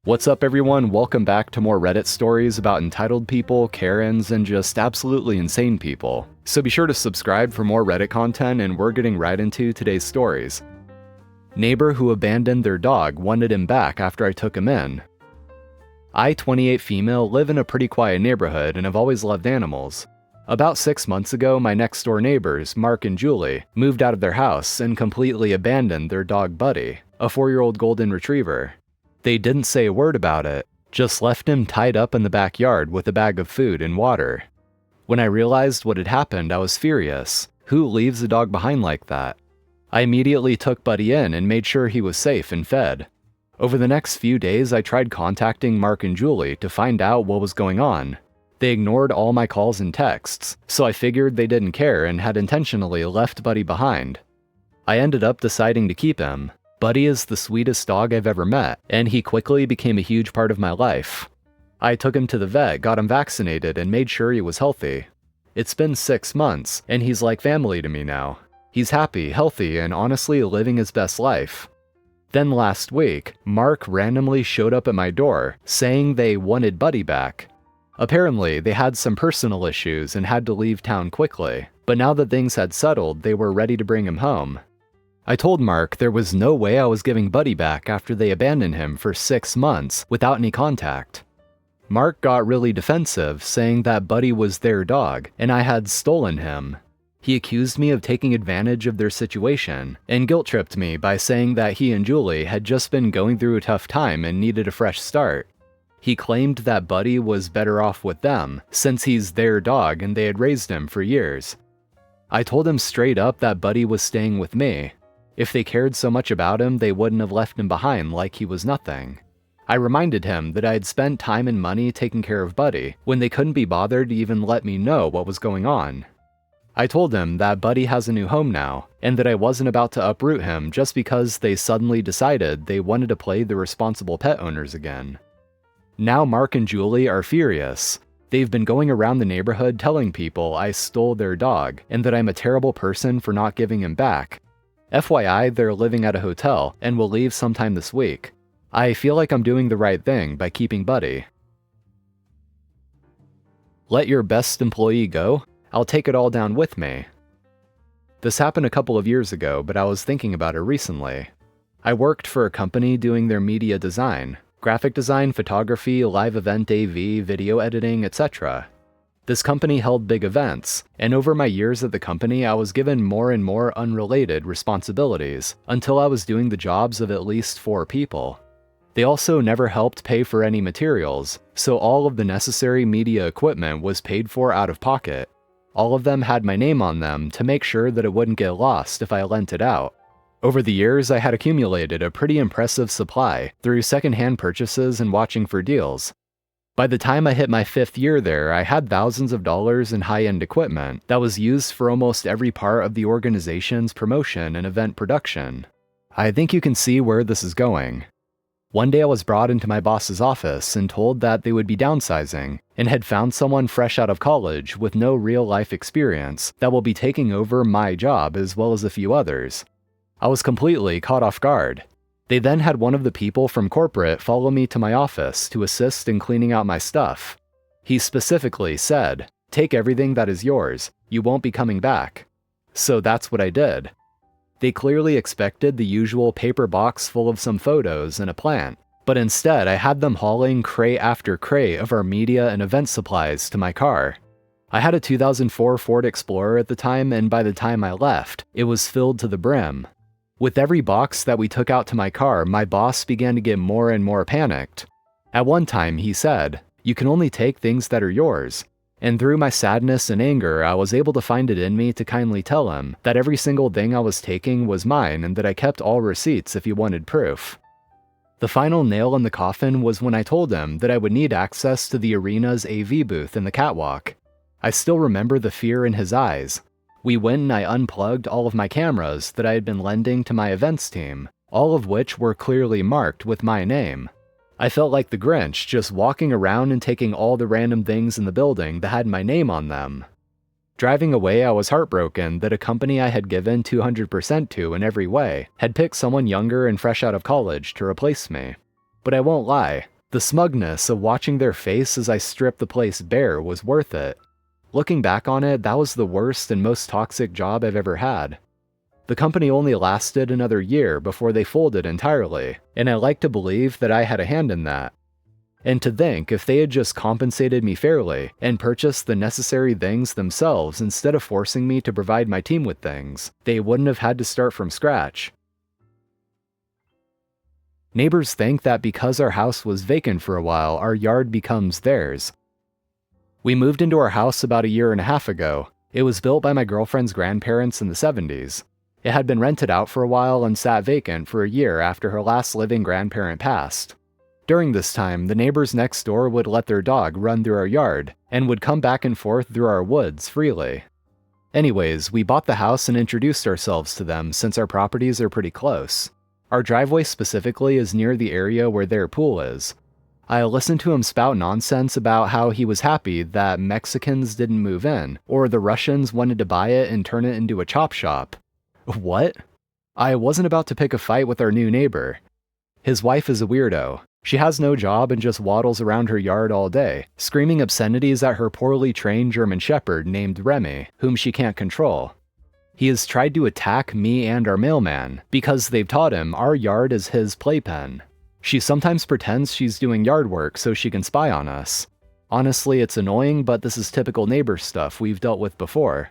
What's up everyone, welcome back to more Reddit stories about entitled people, Karens, and just absolutely insane people. So be sure to subscribe for more Reddit content, and we're getting right into today's stories. Neighbor who abandoned their dog wanted him back after I took him in. I, 28 female, live in a pretty quiet neighborhood and have always loved animals. About 6 months ago, my next door neighbors, Mark and Julie, moved out of their house and completely abandoned their dog Buddy, a 4-year-old golden retriever. They didn't say a word about it, just left him tied up in the backyard with a bag of food and water. When I realized what had happened, I was furious. Who leaves a dog behind like that? I immediately took Buddy in and made sure he was safe and fed. Over the next few days, I tried contacting Mark and Julie to find out what was going on. They ignored all my calls and texts, so I figured they didn't care and had intentionally left Buddy behind. I ended up deciding to keep him. Buddy is the sweetest dog I've ever met, and he quickly became a huge part of my life. I took him to the vet, got him vaccinated, and made sure he was healthy. It's been 6 months, and he's like family to me now. He's happy, healthy, and honestly living his best life. Then last week, Mark randomly showed up at my door, saying they wanted Buddy back. Apparently, they had some personal issues and had to leave town quickly, but now that things had settled, they were ready to bring him home. I told Mark there was no way I was giving Buddy back after they abandoned him for 6 months without any contact. Mark got really defensive, saying that Buddy was their dog and I had stolen him. He accused me of taking advantage of their situation and guilt-tripped me by saying that he and Julie had just been going through a tough time and needed a fresh start. He claimed that Buddy was better off with them since he's their dog and they had raised him for years. I told him straight up that Buddy was staying with me. If they cared so much about him, they wouldn't have left him behind like he was nothing. I reminded him that I had spent time and money taking care of Buddy when they couldn't be bothered to even let me know what was going on. I told him that Buddy has a new home now, and that I wasn't about to uproot him just because they suddenly decided they wanted to play the responsible pet owners again. Now Mark and Julie are furious. They've been going around the neighborhood telling people I stole their dog and that I'm a terrible person for not giving him back. FYI, they're living at a hotel and will leave sometime this week. I feel like I'm doing the right thing by keeping Buddy. Let your best employee go? I'll take it all down with me. This happened a couple of years ago, but I was thinking about it recently. I worked for a company doing their media design, graphic design, photography, live event AV, video editing, etc. This company held big events, and over my years at the company I was given more and more unrelated responsibilities until I was doing the jobs of at least 4 people. They also never helped pay for any materials, so all of the necessary media equipment was paid for out of pocket. All of them had my name on them to make sure that it wouldn't get lost if I lent it out. Over the years, I had accumulated a pretty impressive supply through secondhand purchases and watching for deals. By the time I hit my 5th year there, I had thousands of dollars in high-end equipment that was used for almost every part of the organization's promotion and event production. I think you can see where this is going. One day I was brought into my boss's office and told that they would be downsizing and had found someone fresh out of college with no real-life experience that will be taking over my job as well as a few others. I was completely caught off guard. They then had one of the people from corporate follow me to my office to assist in cleaning out my stuff. He specifically said, "Take everything that is yours, you won't be coming back." So that's what I did. They clearly expected the usual paper box full of some photos and a plant, but instead I had them hauling crate after crate of our media and event supplies to my car. I had a 2004 Ford Explorer at the time, and by the time I left, it was filled to the brim. With every box that we took out to my car, my boss began to get more and more panicked. At one time, he said, "You can only take things that are yours." And through my sadness and anger, I was able to find it in me to kindly tell him that every single thing I was taking was mine and that I kept all receipts if he wanted proof. The final nail in the coffin was when I told him that I would need access to the arena's AV booth in the catwalk. I still remember the fear in his eyes. We went and I unplugged all of my cameras that I had been lending to my events team, all of which were clearly marked with my name. I felt like the Grinch just walking around and taking all the random things in the building that had my name on them. Driving away, I was heartbroken that a company I had given 200% to in every way had picked someone younger and fresh out of college to replace me. But I won't lie, The smugness of watching their face as I stripped the place bare was worth it. Looking back on it, that was the worst and most toxic job I've ever had. The company only lasted another year before they folded entirely, and I like to believe that I had a hand in that. And to think if they had just compensated me fairly and purchased the necessary things themselves instead of forcing me to provide my team with things, they wouldn't have had to start from scratch. Neighbors think that because our house was vacant for a while, our yard becomes theirs. We moved into our house about a year and a half ago. It was built by my girlfriend's grandparents in the 70s. It had been rented out for a while and sat vacant for a year after her last living grandparent passed. During this time, the neighbors next door would let their dog run through our yard and would come back and forth through our woods freely. Anyways, we bought the house and introduced ourselves to them since our properties are pretty close. Our driveway specifically is near the area where their pool is. I listened to him spout nonsense about how he was happy that Mexicans didn't move in, or the Russians wanted to buy it and turn it into a chop shop. What? I wasn't about to pick a fight with our new neighbor. His wife is a weirdo. She has no job and just waddles around her yard all day, screaming obscenities at her poorly trained German Shepherd named Remy, whom she can't control. He has tried to attack me and our mailman, because they've taught him our yard is his playpen. She sometimes pretends she's doing yard work so she can spy on us. Honestly, it's annoying, but this is typical neighbor stuff we've dealt with before.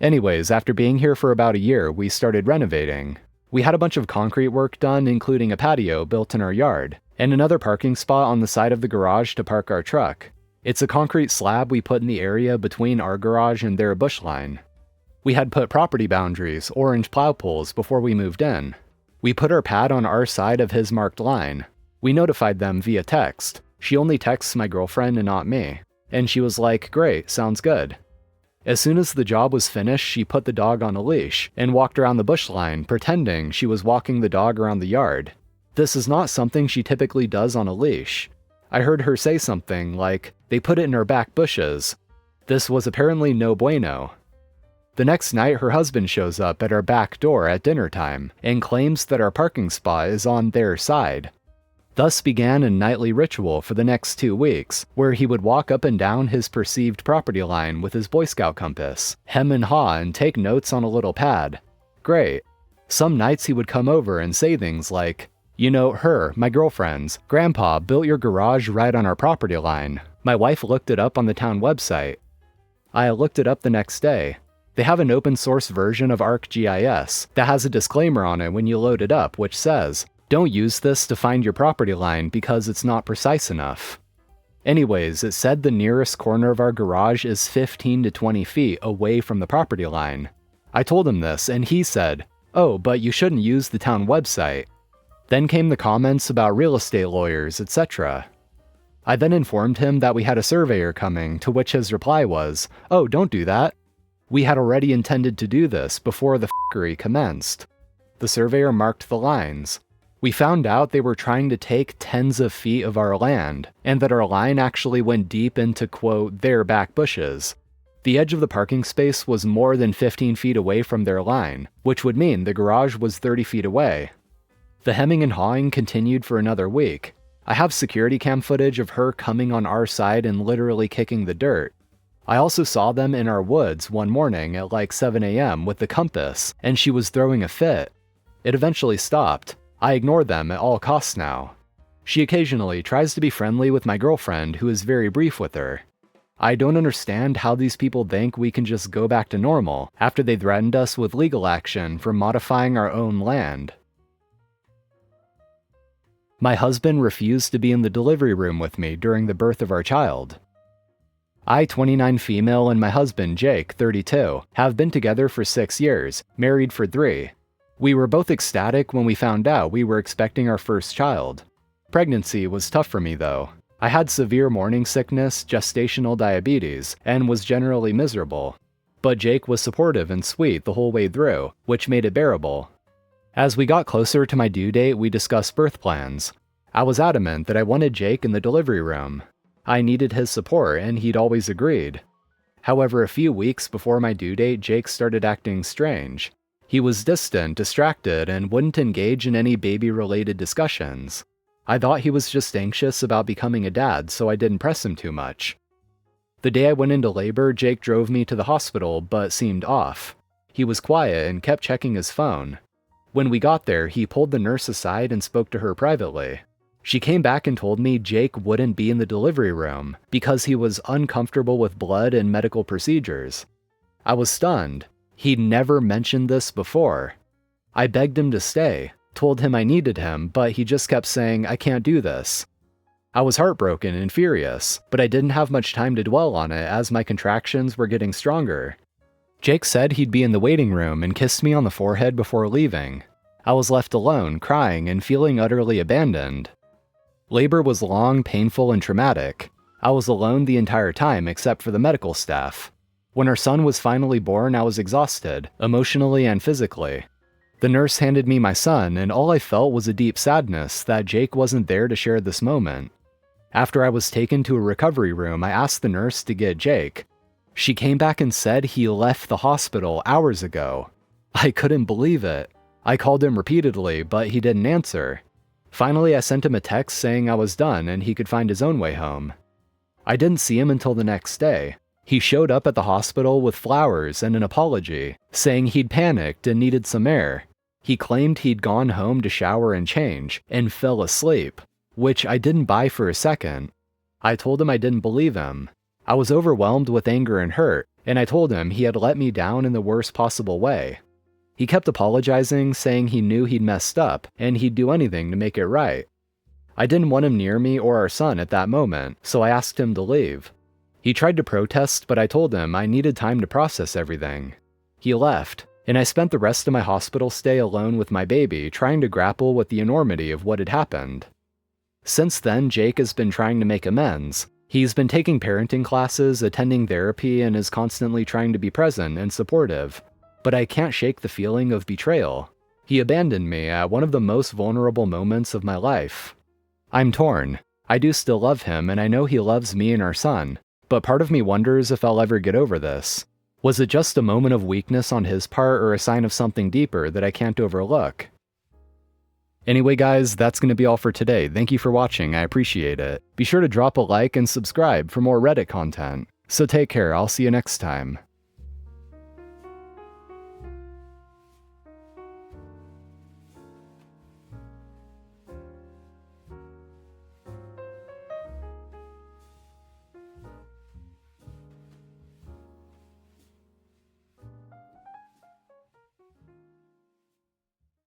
Anyways, after being here for about a year, we started renovating. We had a bunch of concrete work done, including a patio built in our yard, and another parking spot on the side of the garage to park our truck. It's a concrete slab we put in the area between our garage and their bush line. We had put property boundaries, orange plow poles, before we moved in. We put our pad on our side of his marked line. We notified them via text. She only texts my girlfriend and not me. And she was like, "Great, sounds good." As soon as the job was finished, she put the dog on a leash and walked around the bush line, pretending she was walking the dog around the yard. This is not something she typically does on a leash. I heard her say something like, "They put it in her back bushes." This was apparently no bueno. The next night, her husband shows up at our back door at dinner time and claims that our parking spot is on their side. Thus began a nightly ritual for the next 2 weeks, where he would walk up and down his perceived property line with his Boy Scout compass, hem and haw and take notes on a little pad. Great. Some nights he would come over and say things like, "You know, my girlfriend's, Grandpa built your garage right on our property line. My wife looked it up on the town website." I looked it up the next day. They have an open source version of ArcGIS that has a disclaimer on it when you load it up, which says, "Don't use this to find your property line because it's not precise enough." Anyways, it said the nearest corner of our garage is 15 to 20 feet away from the property line. I told him this, and he said, "Oh, but you shouldn't use the town website." Then came the comments about real estate lawyers, etc. I then informed him that we had a surveyor coming, to which his reply was, "Oh, don't do that. We had already intended to do this before the f***ery commenced." The surveyor marked the lines. We found out they were trying to take tens of feet of our land, and that our line actually went deep into, quote, their back bushes. The edge of the parking space was more than 15 feet away from their line, which would mean the garage was 30 feet away. The hemming and hawing continued for another week. I have security cam footage of her coming on our side and literally kicking the dirt. I also saw them in our woods one morning at like 7 a.m. with the compass, and she was throwing a fit. It eventually stopped. I ignore them at all costs now. She occasionally tries to be friendly with my girlfriend, who is very brief with her. I don't understand how these people think we can just go back to normal after they threatened us with legal action for modifying our own land. My husband refused to be in the delivery room with me during the birth of our child. I, 29 female, and my husband, Jake, 32, have been together for 6 years, married for 3. We were both ecstatic when we found out we were expecting our first child. Pregnancy was tough for me though. I had severe morning sickness, gestational diabetes, and was generally miserable. But Jake was supportive and sweet the whole way through, which made it bearable. As we got closer to my due date, we discussed birth plans. I was adamant that I wanted Jake in the delivery room. I needed his support, and he'd always agreed. However, a few weeks before my due date, Jake started acting strange. He was distant, distracted, and wouldn't engage in any baby-related discussions. I thought he was just anxious about becoming a dad, so I didn't press him too much. The day I went into labor, Jake drove me to the hospital, but seemed off. He was quiet and kept checking his phone. When we got there, he pulled the nurse aside and spoke to her privately. She came back and told me Jake wouldn't be in the delivery room because he was uncomfortable with blood and medical procedures. I was stunned. He'd never mentioned this before. I begged him to stay, told him I needed him, but he just kept saying, "I can't do this." I was heartbroken and furious, but I didn't have much time to dwell on it as my contractions were getting stronger. Jake said he'd be in the waiting room and kissed me on the forehead before leaving. I was left alone, crying and feeling utterly abandoned. Labor was long, painful, and traumatic. I was alone the entire time except for the medical staff. When our son was finally born, I was exhausted, emotionally and physically. The nurse handed me my son, and all I felt was a deep sadness that Jake wasn't there to share this moment. After I was taken to a recovery room, I asked the nurse to get Jake. She came back and said he left the hospital hours ago. I couldn't believe it. I called him repeatedly, but he didn't answer. Finally, I sent him a text saying I was done and he could find his own way home. I didn't see him until the next day. He showed up at the hospital with flowers and an apology, saying he'd panicked and needed some air. He claimed he'd gone home to shower and change, and fell asleep, which I didn't buy for a second. I told him I didn't believe him. I was overwhelmed with anger and hurt, and I told him he had let me down in the worst possible way. He kept apologizing, saying he knew he'd messed up, and he'd do anything to make it right. I didn't want him near me or our son at that moment, so I asked him to leave. He tried to protest, but I told him I needed time to process everything. He left, and I spent the rest of my hospital stay alone with my baby, trying to grapple with the enormity of what had happened. Since then, Jake has been trying to make amends. He's been taking parenting classes, attending therapy, and is constantly trying to be present and supportive. But I can't shake the feeling of betrayal. He abandoned me at one of the most vulnerable moments of my life. I'm torn. I do still love him, and I know he loves me and our son, but part of me wonders if I'll ever get over this. Was it just a moment of weakness on his part or a sign of something deeper that I can't overlook? Anyway guys, that's going to be all for today. Thank you for watching, I appreciate it. Be sure to drop a like and subscribe for more Reddit content. So take care, I'll see you next time.